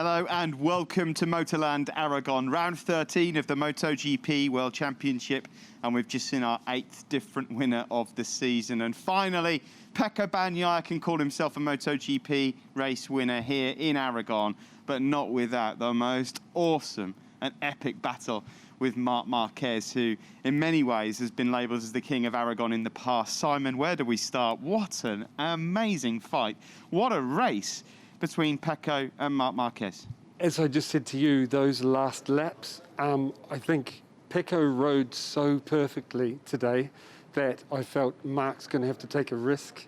Hello and welcome to Motorland Aragon, round 13 of the MotoGP World Championship, and we've just seen our 8th different winner of the season. And finally, Pecco Bagnaia can call himself a MotoGP race winner here in Aragon, but not without the most awesome and epic battle with Marc Marquez, who in many ways has been labelled as the king of Aragon in the past. Simon, where do we start? What an amazing fight. What a race between Pecco and Marc Marquez. As I just said to you, those last laps, I think Pecco rode so perfectly today that I felt Marc's going to have to take a risk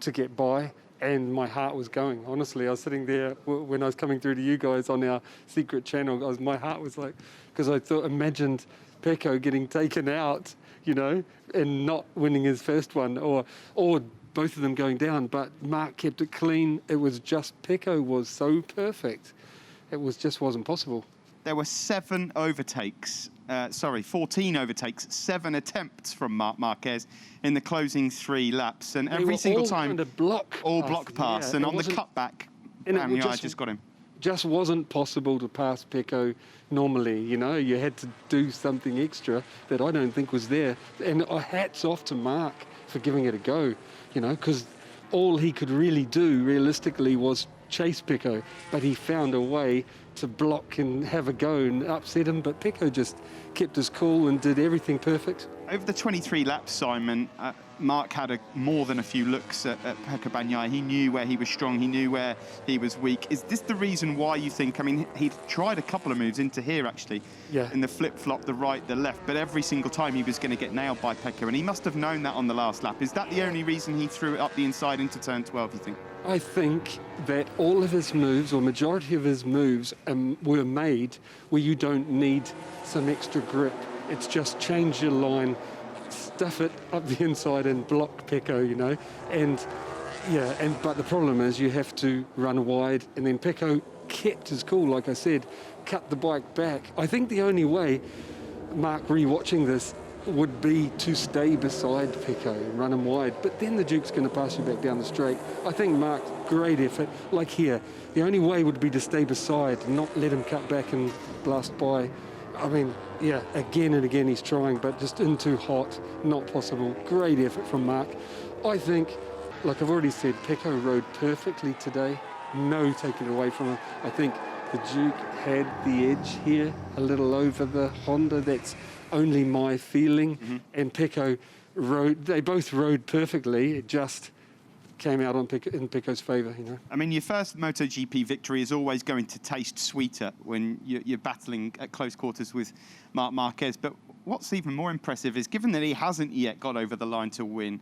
to get by, and my heart was going. Honestly, I was sitting there when I was coming through to you guys on our secret channel. My heart was like, because I imagined Pecco getting taken out, you know, and not winning his first one, or both of them going down, but Marc kept it clean. It was just, Pecco was so perfect. It wasn't possible. There were 14 overtakes, 7 attempts from Marc Marquez in the closing 3 laps, and every single time, kind of block pass, yeah, and on the cutback, Bagnaia just got him. Just wasn't possible to pass Pecco normally, you know. You had to do something extra that I don't think was there, and hats off to Marc for giving it a go, you know, because all he could really do realistically was chase Pecco, but he found a way to block and have a go and upset him, but Pecco just kept his cool and did everything perfect. Over the 23 laps, Simon, Marc had more than a few looks at Pecco Bagnaia. He knew where he was strong, he knew where he was weak. Is this the reason why you think, I mean, he tried a couple of moves into here actually, in the flip-flop, the right, the left, but every single time he was going to get nailed by Pecco, and he must have known that on the last lap. Is that the only reason he threw it up the inside into turn 12, you think? I think that all of his moves, or majority of his moves, were made where you don't need some extra grip. It's just change your line, stuff it up the inside and block Pecco, you know. But the problem is you have to run wide, and then Pecco kept his cool, like I said, cut the bike back. I think the only way, Marc re-watching this, would be to stay beside Pecco and run him wide, but then the Duke's going to pass you back down the straight. I think Marc, great effort. Like here, the only way would be to stay beside, not let him cut back and blast by. I mean, yeah, again and again he's trying, but just in too hot, not possible. Great effort from Marc. I think, like I've already said, Pecco rode perfectly today. No taking it away from him. I think the Duke had the edge here, a little over the Honda. That's only my feeling. And Pecco rode, they both rode perfectly. It just came out in Pecco's favour, you know. I mean, your first MotoGP victory is always going to taste sweeter when you're battling at close quarters with Marc Marquez. But what's even more impressive is, given that he hasn't yet got over the line to win,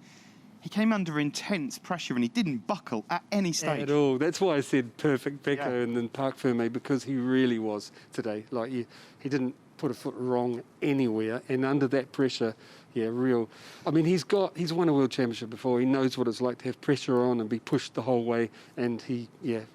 he came under intense pressure and he didn't buckle at any stage. At all. That's why I said perfect Pecco and then Parc Ferme, because he really was today. Like, he didn't put a foot wrong anywhere, and under that pressure, real. I mean, he's won a world championship before. He knows what it's like to have pressure on and be pushed the whole way, and he,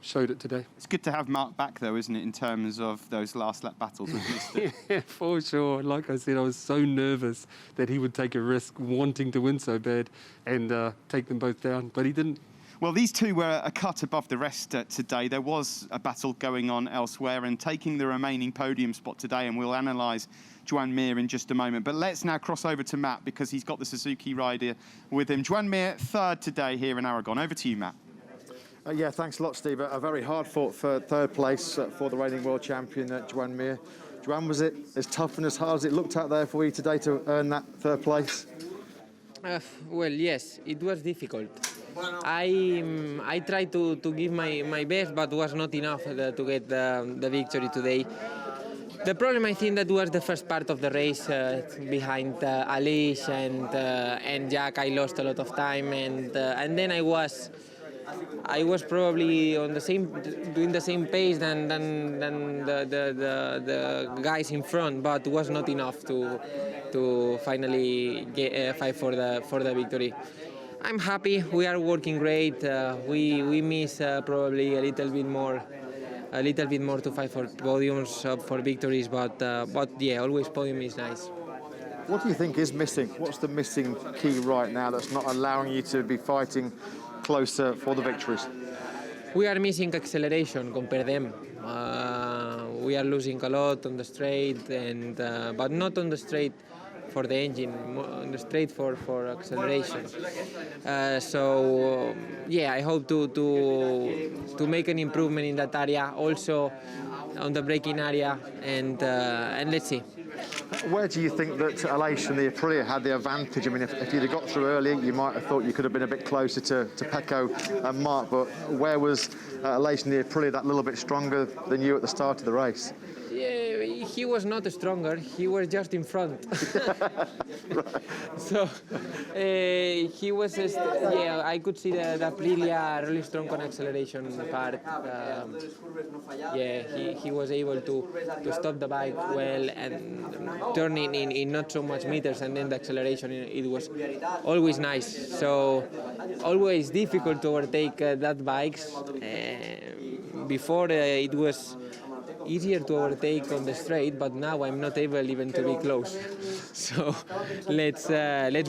showed it today. It's good to have Marc back, though, isn't it, in terms of those last lap battles with Mr. Yeah, for sure. Like I said, I was so nervous that he would take a risk, wanting to win so bad, and take them both down, but he didn't. Well, these two were a cut above the rest today. There was a battle going on elsewhere, and taking the remaining podium spot today, and we'll analyse Joan Mir in just a moment. But let's now cross over to Matt, because he's got the Suzuki rider with him. Joan Mir, 3rd today here in Aragon. Over to you, Matt. Yeah, thanks a lot, Steve. A very hard-fought 3rd place for the reigning world champion, Joan Mir. Joan, was it as tough and as hard as it looked out there for you today to earn that 3rd place? Well, yes, it was difficult. I tried to give my best, but was not enough to get the victory today. The problem, I think, that was the first part of the race behind Alish and Jack. I lost a lot of time, and then I was probably on doing the same pace than the guys in front, but was not enough to finally fight for the victory. I'm happy. We are working great. We miss probably a little bit more to fight for podiums, for victories. But yeah, always podium is nice. What do you think is missing? What's the missing key right now that's not allowing you to be fighting closer for the victories? we are missing acceleration compared to them. We are losing a lot on the straight, and but not on the straight for the engine, on the straight for acceleration. So yeah, I hope to make an improvement in that area, also on the braking area, and let's see. Where do you think that Aleix and the Aprilia had the advantage? I mean, if you'd have got through earlier, you might have thought you could have been a bit closer to Pecco and Marc, but where was Aleix and the Aprilia that little bit stronger than you at the start of the race? Yeah, he was not stronger, he was just in front. Right. So he was, yeah, I could see the Aprilia really strong on acceleration part. Yeah, he was able to stop the bike well and turn in not so much meters, and then the acceleration, it was always nice. So always difficult to overtake that bikes. Before it was easier to overtake on the straight, but now I'm not able even to be close. So let's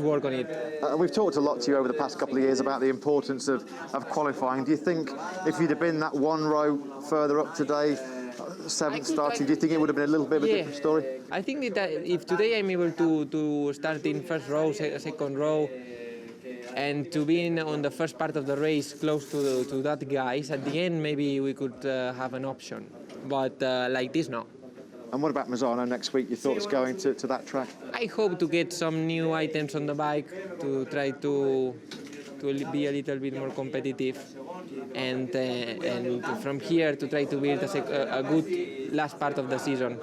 work on it. We've talked a lot to you over the past couple of years about the importance of qualifying. Do you think if you'd have been that one row further up today, seventh starting, do you think it would have been a little bit of a different story? I think that if today I'm able to start in first row, second row, and to be on the first part of the race close to that guys, at the end maybe we could have an option. But like this, no. And what about Misano next week? Your thoughts going to that track? I hope to get some new items on the bike to try to be a little bit more competitive, and from here to try to build a good last part of the season.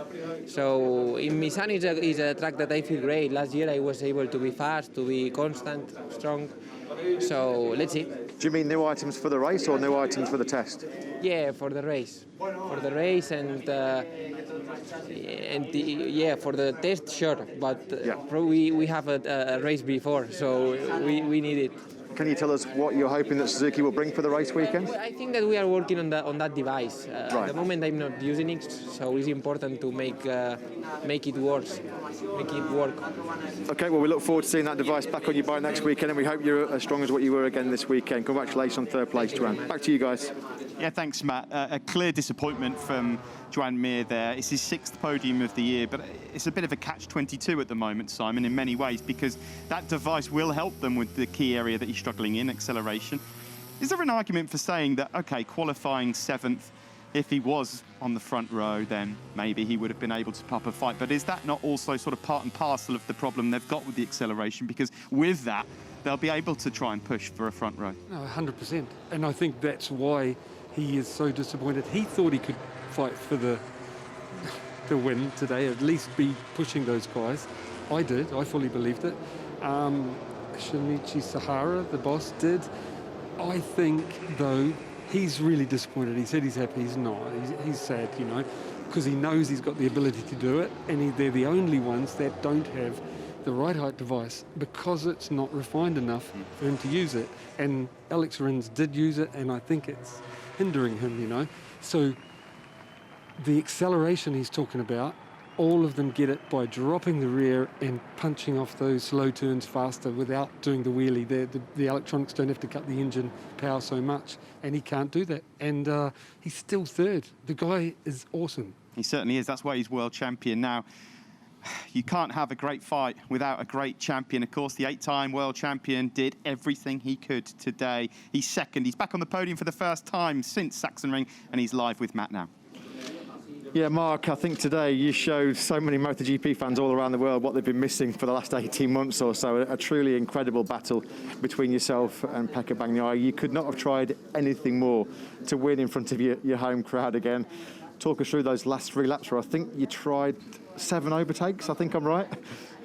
So in Misano is a track that I feel great. Last year I was able to be fast, to be constant, strong. So let's see. Do you mean new items for the race or new items for the test? Yeah, for the race. For the race and yeah, for the test, sure. But we have a race before, so we need it. Can you tell us what you're hoping that Suzuki will bring for the race weekend? I think that we are working on that device. Right. At the moment, I'm not using it, so it's important to make it work. Okay, well, we look forward to seeing that device back on your bike next weekend, and we hope you're as strong as what you were again this weekend. Congratulations on third place, Joan. Back to you guys. Yeah, thanks, Matt. A clear disappointment from Joan Mir there. It's his 6th podium of the year, but it's a bit of a catch-22 at the moment, Simon, in many ways, because that device will help them with the key area that he's struggling in, acceleration. Is there an argument for saying that, okay, qualifying 7th, if he was on the front row, then maybe he would have been able to pop a fight, but is that not also sort of part and parcel of the problem they've got with the acceleration? Because with that, they'll be able to try and push for a front row. No, 100%. And I think that's why he is so disappointed. He thought he could fight for the win today, at least be pushing those guys. I did. I fully believed it. Shinichi Sahara, the boss, did. I think, though, he's really disappointed. He said he's happy. He's not. He's sad, you know, because he knows he's got the ability to do it, and they're the only ones that don't have the right height device because it's not refined enough for him to use it. And Alex Rins did use it, and I think it's hindering him, you know. So the acceleration he's talking about, all of them get it by dropping the rear and punching off those slow turns faster without doing the wheelie. The electronics don't have to cut the engine power so much, and he can't do that. And he's still third. The guy is awesome. He certainly is. That's why he's world champion. Now, you can't have a great fight without a great champion. Of course, the 8-time world champion did everything he could today. He's second. He's back on the podium for the first time since Sachsenring, and he's live with Matt now. Yeah, Marc, I think today you showed so many MotoGP fans all around the world what they've been missing for the last 18 months or so. A truly incredible battle between yourself and Pecco Bagnaia. You could not have tried anything more to win in front of your home crowd again. Talk us through those last 3 laps where I think you tried 7 overtakes, I think I'm right?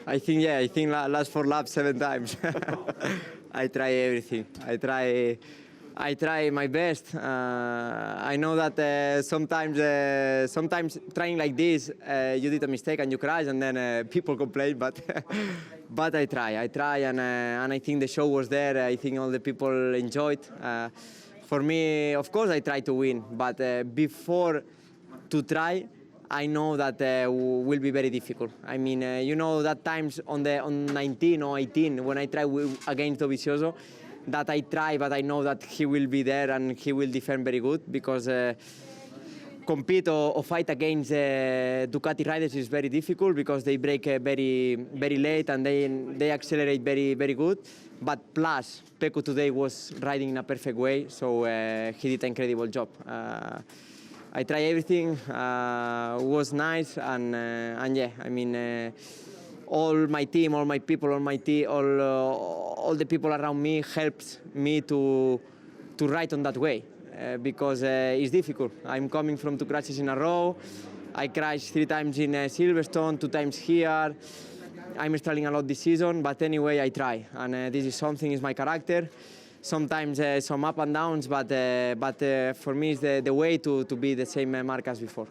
I think last 4 laps 7 times. I try everything. I try my best. I know that sometimes trying like this, you did a mistake and you crash, and then people complain. But but I try, and I think the show was there. I think all the people enjoyed. For me, of course, I try to win, but before to try, I know that will be very difficult. I mean, you know, that times on 19 or 18 when I try against Dovizioso, that I try, but I know that he will be there and he will defend very good, because compete or fight against Ducati riders is very difficult, because they brake very late and they accelerate very good. But plus, Pecco today was riding in a perfect way, so he did an incredible job. I tried everything, was nice, and yeah, I mean, all my team, all my people, all the people around me helps me to ride on that way. Because it's difficult. I'm coming from 2 crashes in a row. I crashed 3 times in Silverstone, 2 times here. I'm struggling a lot this season, but anyway, I try. And this is something, is my character. Sometimes some up and downs, but for me, it's the way to be the same Marc as before.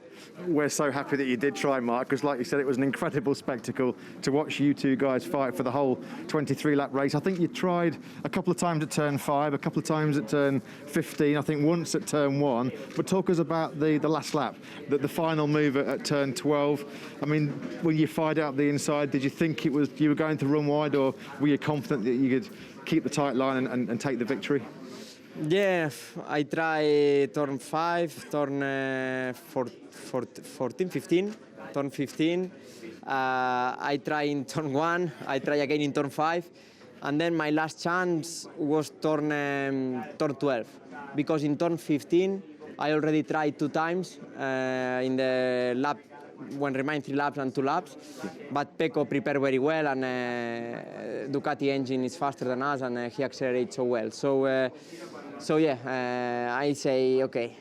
We're so happy that you did try, Marc, because like you said, it was an incredible spectacle to watch you two guys fight for the whole 23-lap race. I think you tried a couple of times at turn 5, a couple of times at turn 15, I think once at turn 1. But talk us about the last lap, the final move at turn 12. I mean, when you fired out the inside, did you think you were going to run wide, or were you confident that you could keep the tight line and take the victory? Yeah, I try turn 5, turn 14, 15, turn 15. I try in turn 1, I try again in turn 5. And then my last chance was turn 12. Because in turn 15, I already tried 2 times in the lap, when remain 3 laps and 2 laps. But Pecco prepared very well, and Ducati engine is faster than us, and he accelerates so well. So yeah, I say, okay,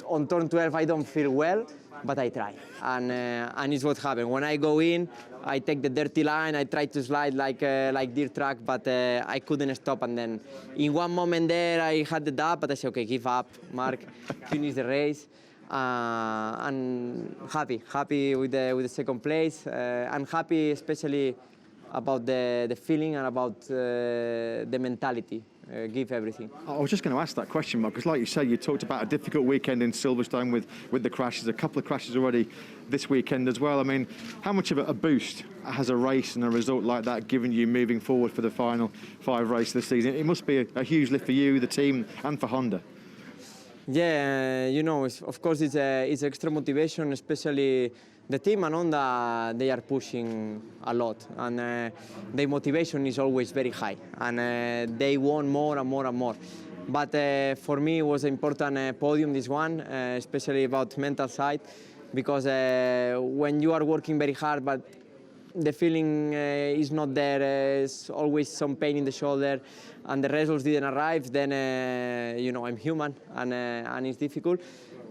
on turn 12 I don't feel well, but I try. And it's what happened. When I go in, I take the dirty line, I try to slide like dirt track, but I couldn't stop. And then in one moment there, I had the doubt, but I said, okay, give up, Marc, finish the race. And happy with the second place. I'm happy especially about the feeling and about the mentality. Give everything. I was just going to ask that question, Marc, because like you say, you talked about a difficult weekend in Silverstone with the crashes, a couple of crashes already this weekend as well. I mean, how much of a boost has a race and a result like that given you moving forward for the final 5 races this season? It must be a huge lift for you, the team, and for Honda. Yeah, you know, of course it's extra motivation, especially the team and Honda, they are pushing a lot, and their motivation is always very high, and they want more and more and more. But for me, it was an important podium, this one, especially about mental side, because when you are working very hard, but the feeling is not there, there's always some pain in the shoulder, and the results didn't arrive, then, you know, I'm human, and it's difficult.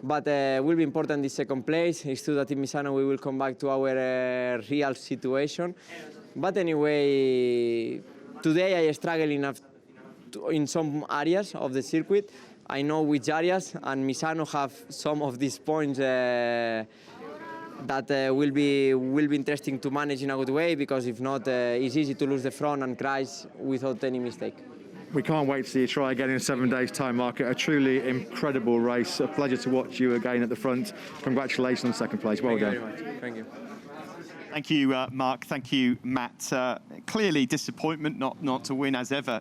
But it will be important this second place. It's true that in Misano we will come back to our real situation. But anyway, today I struggle enough in some areas of the circuit. I know which areas, and Misano have some of these points that will be interesting to manage in a good way, because if not, it's easy to lose the front and crash without any mistake. We can't wait to see you try again in 7 days' time, Marc. A truly incredible race. A pleasure to watch you again at the front. Congratulations on second place. Well done. Thank you very much. Thank you. Thank you, Marc. Thank you, Matt. Clearly disappointment not to win as ever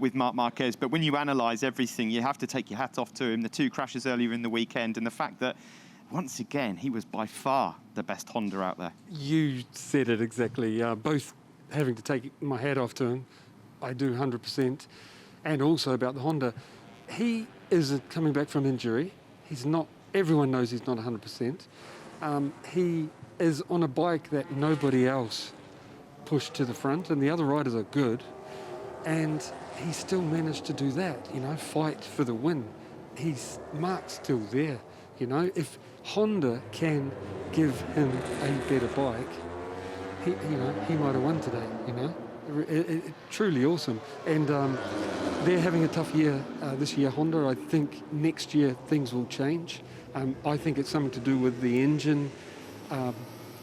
with Marc Marquez. But when you analyse everything, you have to take your hat off to him. The 2 crashes earlier in the weekend, and the fact that once again he was by far the best Honda out there. You said it exactly. Both having to take my hat off to him. I do 100%. And also about the Honda. He is coming back from injury. He's not, everyone knows he's not 100%. He is on a bike that nobody else pushed to the front, and the other riders are good. And he still managed to do that, you know, fight for the win. Marc's still there, you know. If Honda can give him a better bike, he might have won today, you know. Truly awesome. And they're having a tough year this year, Honda. I think next year things will change. I think it's something to do with the engine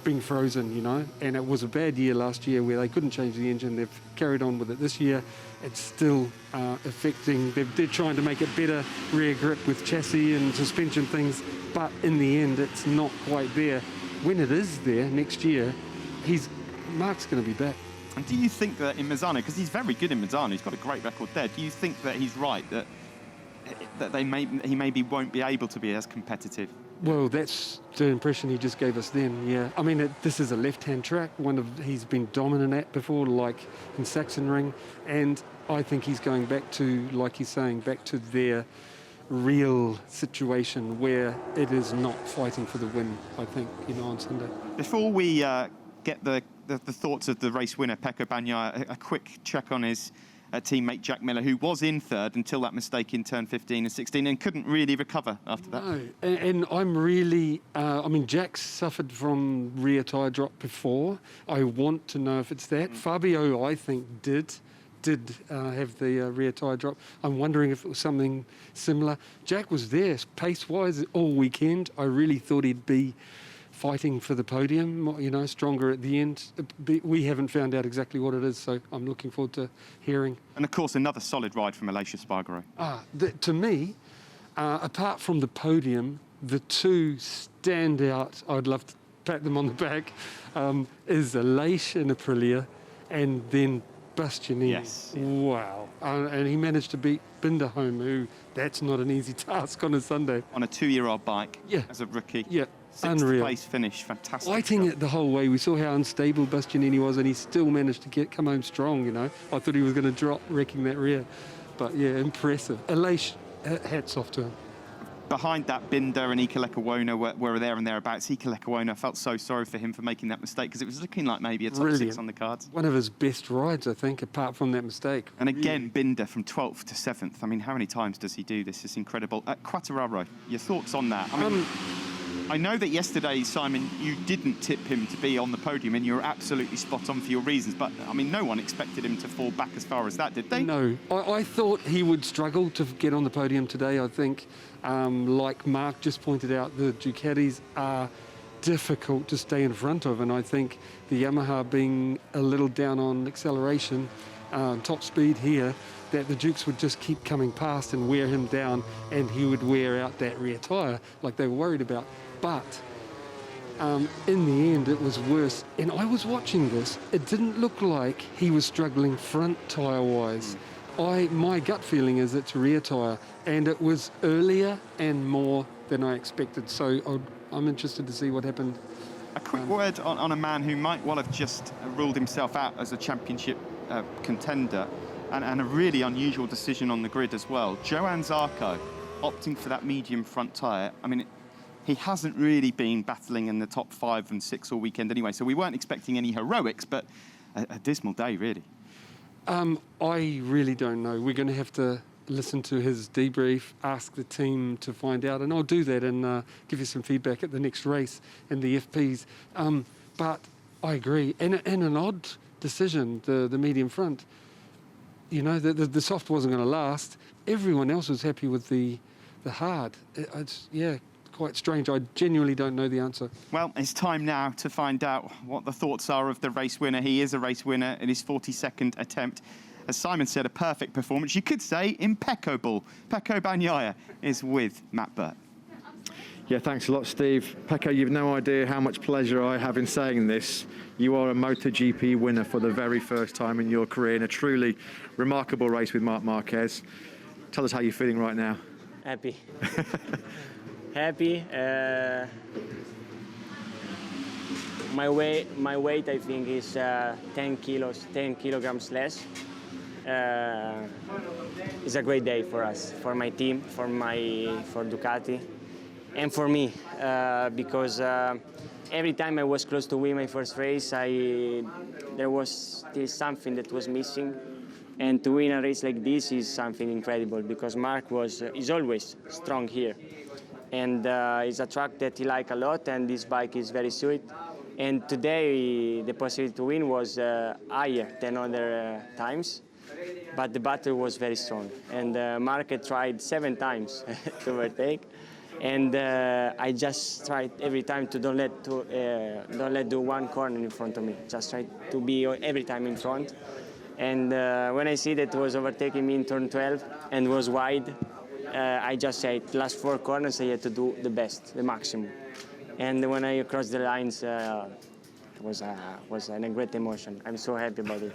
being frozen, you know. And it was a bad year last year where they couldn't change the engine. They've carried on with it this year. It's still affecting. They're trying to make it better rear grip with chassis and suspension things. But in the end, it's not quite there. When it is there next year, Marc's going to be back. And do you think that in Misano, because he's very good in Misano, he's got a great record there, do you think that he's right, that he maybe won't be able to be as competitive? Well, that's the impression he just gave us then, yeah. I mean, this is a left-hand track, he's been dominant at before, like in Sachsenring, and I think he's going back to, like he's saying, back to their real situation where it is not fighting for the win, I think, on Sunday. Before we get the thoughts of the race winner, Pecco Bagnaia, a quick check on his teammate Jack Miller, who was in third until that mistake in turn 15 and 16 and couldn't really recover after that. No, and I'm really, Jack suffered from rear tyre drop before. I want to know if it's that. Fabio, I think, did have the rear tyre drop. I'm wondering if it was something similar. Jack was there pace-wise all weekend. I really thought he'd be fighting for the podium, stronger at the end. We haven't found out exactly what it is, so I'm looking forward to hearing. And of course, another solid ride from Aleix Espargaro. To me, apart from the podium, the two stand out, I'd love to pat them on the back, is Aleix in Aprilia and then Bastianini. Yes. Wow. And he managed to beat Binder home, who that's not an easy task on a Sunday. On a 2-year-old bike, yeah, as a rookie. Yeah. Sixth Unreal. place finish, fantastic. Fighting it the whole way. We saw how unstable Bastianini was, and he still managed to come home strong, I thought he was going to drop, wrecking that rear. But yeah, impressive. Aleix, hats off to him. Behind that, Binder and Iker Lecuona were there and thereabouts. Iker Lecuona, felt so sorry for him for making that mistake because it was looking like maybe a top 6 on the cards. One of his best rides, I think, apart from that mistake. And again, Binder from 12th to 7th. I mean, how many times does he do this? It's incredible. Quartararo, your thoughts on that? I know that yesterday, Simon, you didn't tip him to be on the podium, and you were absolutely spot on for your reasons. But, no one expected him to fall back as far as that, did they? No. I thought he would struggle to get on the podium today, I think. Like Marc just pointed out, the Ducatis are difficult to stay in front of, and I think the Yamaha being a little down on acceleration, top speed here, that the Dukes would just keep coming past and wear him down, and he would wear out that rear tyre like they were worried about. But in the end, it was worse. And I was watching this. It didn't look like he was struggling front tyre-wise. My gut feeling is it's rear tyre, and it was earlier and more than I expected. So I'm interested to see what happened. A quick word on a man who might well have just ruled himself out as a championship contender, and a really unusual decision on the grid as well. Joan Zarco opting for that medium front tyre. He hasn't really been battling in the top 5 and 6 all weekend anyway, so we weren't expecting any heroics, but a dismal day, really. I really don't know. We're going to have to listen to his debrief, ask the team to find out, and I'll do that and give you some feedback at the next race in the FPs. But I agree. And an odd decision, the medium front. The soft wasn't going to last. Everyone else was happy with the hard. It's quite strange. I genuinely don't know the answer. Well, it's time now to find out what the thoughts are of the race winner. He is a race winner in his 42nd attempt. As Simon said, a perfect performance. You could say impeccable. Pecco Bagnaia is with Matt Birt. Yeah, thanks a lot, Steve. Pecco, you've no idea how much pleasure I have in saying this. You are a MotoGP winner for the very first time in your career in a truly remarkable race with Marc Marquez. Tell us how you're feeling right now. Happy. Happy. My weight I think is 10 kilograms less. It's a great day for us, for my team, for Ducati, and for me, because every time I was close to win my first race, there was still something that was missing. And to win a race like this is something incredible because Marc is always strong here. And it's a track that he likes a lot, and this bike is very sweet. And today the possibility to win was higher than other times, but the battle was very strong. And Marc tried 7 times to overtake, and I just tried every time to don't let do one corner in front of me. Just try to be every time in front. And when I see that it was overtaking me in turn 12 and was wide, I just said, last 4 corners I had to do the best, the maximum. And when I crossed the lines, was a great emotion. I'm so happy about it.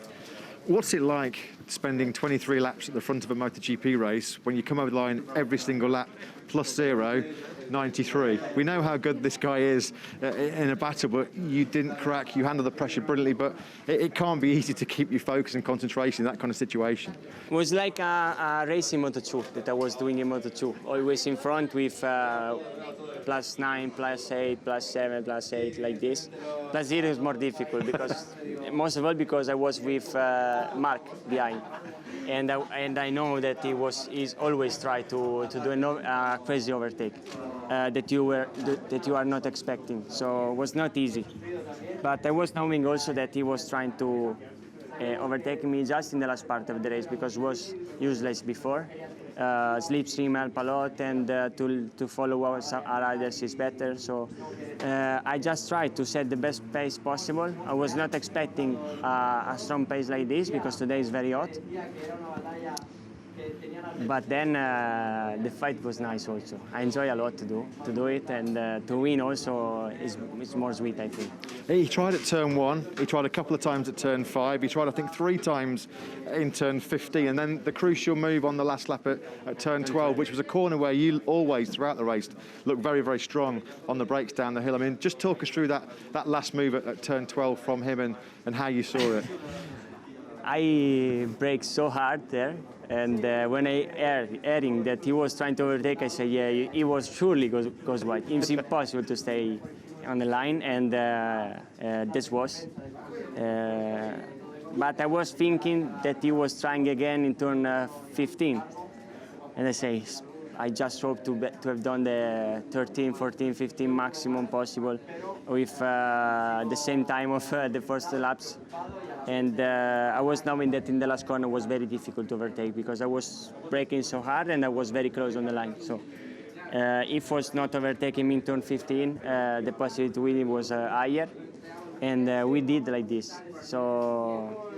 What's it like spending 23 laps at the front of a MotoGP race when you come over the line every single lap plus 0, 93? We know how good this guy is in a battle, but you didn't crack. You handled the pressure brilliantly, but it can't be easy to keep your focus and concentration in that kind of situation. It was like a race in Moto2 that I was doing in Moto2, always in front with +9, +8, +7, +8, like this. +0 is more difficult because, most of all, because I was with Marc behind, and I know that he's always try to do a crazy overtake that you are not expecting. So it was not easy, but I was knowing also that he was trying to overtake me just in the last part of the race because it was useless before. Slipstream help a lot, and to follow our riders is better. So I just tried to set the best pace possible. I was not expecting a strong pace like this because today is very hot. But then the fight was nice also. I enjoy a lot to do it, and to win also is more sweet, I think. He tried at turn 1, he tried a couple of times at turn 5, he tried I think 3 times in turn 15, and then the crucial move on the last lap at turn 12, which was a corner where you always, throughout the race, looked very, very strong on the brakes down the hill. I mean, just talk us through that last move at turn 12 from him and how you saw it. I braked so hard there, and when I hearing that he was trying to overtake, I said, yeah, he was surely goes wide. It's impossible to stay on the line, and this was. But I was thinking that he was trying again in turn 15, and I say, I just hope to have done the 13, 14, 15 maximum possible with the same time of the first laps. And I was knowing that in the last corner was very difficult to overtake because I was braking so hard and I was very close on the line. So if was not overtaking me in turn 15, the possibility to win was higher, and we did like this. So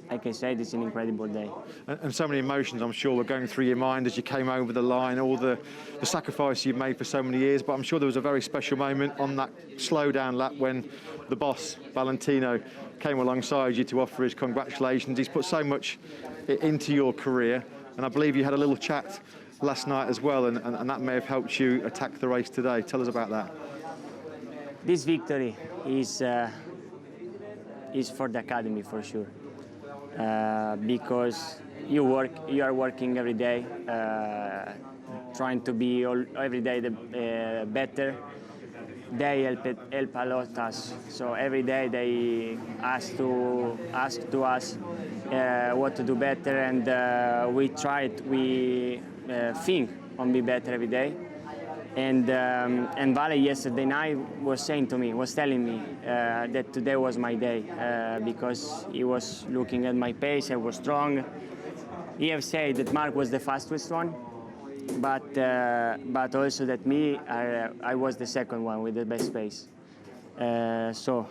like I said, it's an incredible day. And so many emotions, I'm sure, were going through your mind as you came over the line, all the sacrifice you've made for so many years. But I'm sure there was a very special moment on that slow-down lap when the boss, Valentino, came alongside you to offer his congratulations. He's put so much into your career, and I believe you had a little chat last night as well, and that may have helped you attack the race today. Tell us about that. This victory is for the academy for sure. Because you are working every day, trying to be every day better. They help a lot us. So every day they ask to us what to do better, and we think on be better every day. And Vale yesterday night was telling me that today was my day because he was looking at my pace. I was strong. He have said that Marc was the fastest one, but also that I was the second one with the best pace. So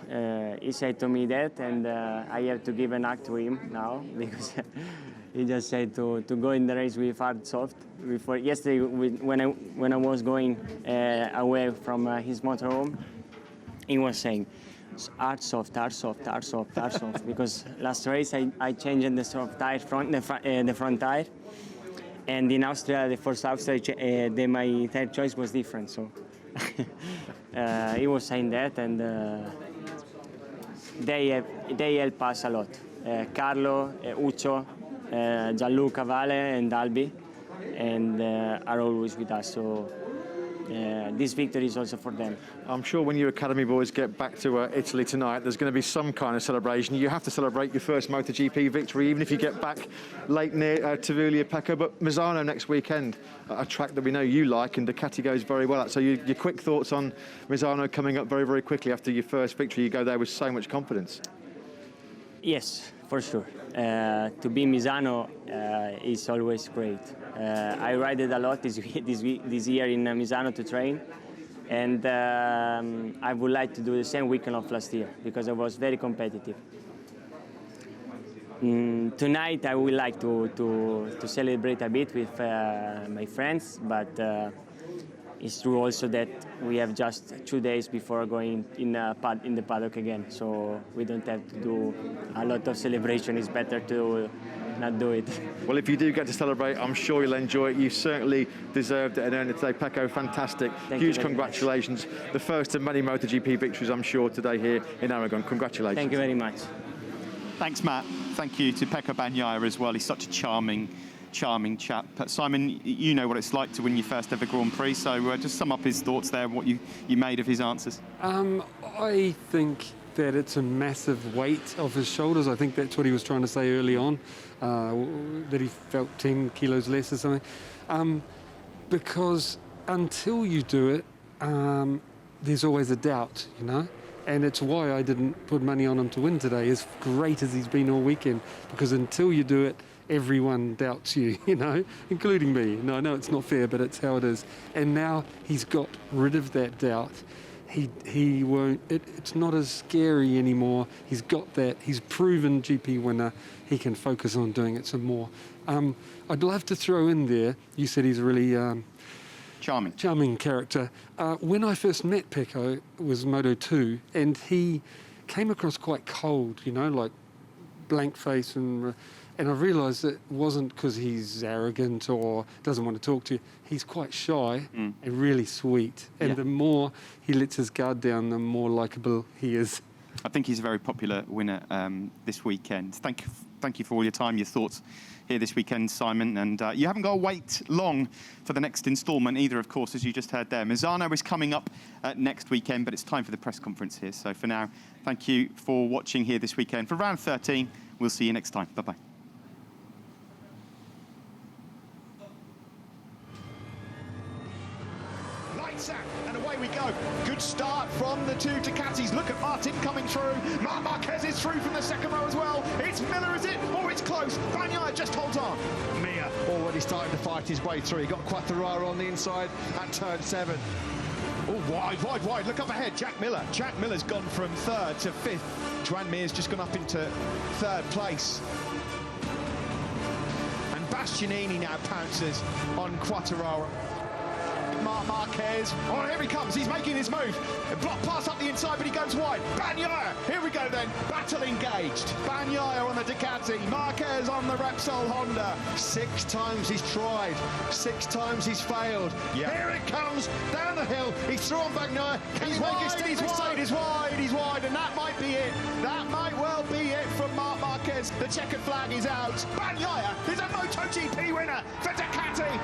he said to me that, and I have to give an act to him now because he just said to go in the race with hard soft. Before yesterday, when I was going away from his motorhome, he was saying hard soft, hard soft, hard soft, hard soft. Because last race I changed the soft tire the front tire, and in Austria, the first Austria, my tire choice was different. So he was saying that, and they help us a lot. Carlo, Uccio, Gianluca, Vale, and Albi, and are always with us. So this victory is also for them. I'm sure when you Academy boys get back to Italy tonight, there's going to be some kind of celebration. You have to celebrate your first MotoGP victory, even if you get back late near Tavuglia-Pecco. But Misano next weekend, a track that we know you like and Ducati goes very well at. So your quick thoughts on Misano coming up very, very quickly after your first victory. You go there with so much confidence. Yes, for sure. To be Misano is always great. I ride it a lot this year in Misano to train, and I would like to do the same weekend of last year because I was very competitive. Tonight I would like to celebrate a bit with my friends, but it's true also that we have just 2 days before going in the paddock again, so we don't have to do a lot of celebration. It's better to not do it. Well, if you do get to celebrate, I'm sure you'll enjoy it. You certainly deserved it and earned it today. Pecco, fantastic. Thank you Huge very congratulations. The first of many MotoGP victories, I'm sure, today here in Aragon. Congratulations. Thank you very much. Thanks, Matt. Thank you to Pecco Bagnaia as well. He's such a charming chap. Simon, you know what it's like to win your first ever Grand Prix, so just sum up his thoughts there, what you made of his answers. I think that it's a massive weight off his shoulders. I think that's what he was trying to say early on, that he felt 10 kilos less or something. Because until you do it, there's always a doubt, you know? And it's why I didn't put money on him to win today, as great as he's been all weekend. Because until you do it, everyone doubts you, you know, including me. No, I know it's not fair, but it's how it is. And now he's got rid of that doubt. He won't, it's not as scary anymore. He's got that. He's proven GP winner. He can focus on doing it some more. I'd love to throw in there, you said he's a really charming character. When I first met Pecco, it was Moto2, and he came across quite cold, you know, like blank face, and I realised that it wasn't because he's arrogant or doesn't want to talk to you. He's quite shy and really sweet. And the more he lets his guard down, the more likeable he is. I think he's a very popular winner this weekend. Thank you for all your time, your thoughts here this weekend, Simon. And you haven't got to wait long for the next instalment either, of course, as you just heard there. Misano is coming up next weekend, but it's time for the press conference here. So for now, thank you for watching here this weekend. For round 13, we'll see you next time. Bye-bye. Lights out, and away we go. Good start from the two Ducatis. Look at Martin coming through. Marc Marquez is through from the second row as well. It's Miller, is it? Oh, it's close. Bagnaia just holds on. Mir already starting to fight his way through. He got Quattararo on the inside at turn 7. Oh, wide. Look up ahead. Jack Miller's gone from 3rd to 5th. Joan Mir's just gone up into 3rd place. And Bastianini now pounces on Quattararo. Marc Marquez. Oh, here he comes. He's making his move. A block pass up the inside, but he goes wide. Bagnaia. Here we go then. Battle engaged. Bagnaia on the Ducati. Marquez on the Repsol Honda. 6 times he's tried. 6 times he's failed. Yeah. Here it comes down the hill. He's through on Bagnaia. He's wide, and that might be it. That might well be it from Marc Marquez. The checkered flag is out. Bagnaia is a MotoGP winner for Ducati.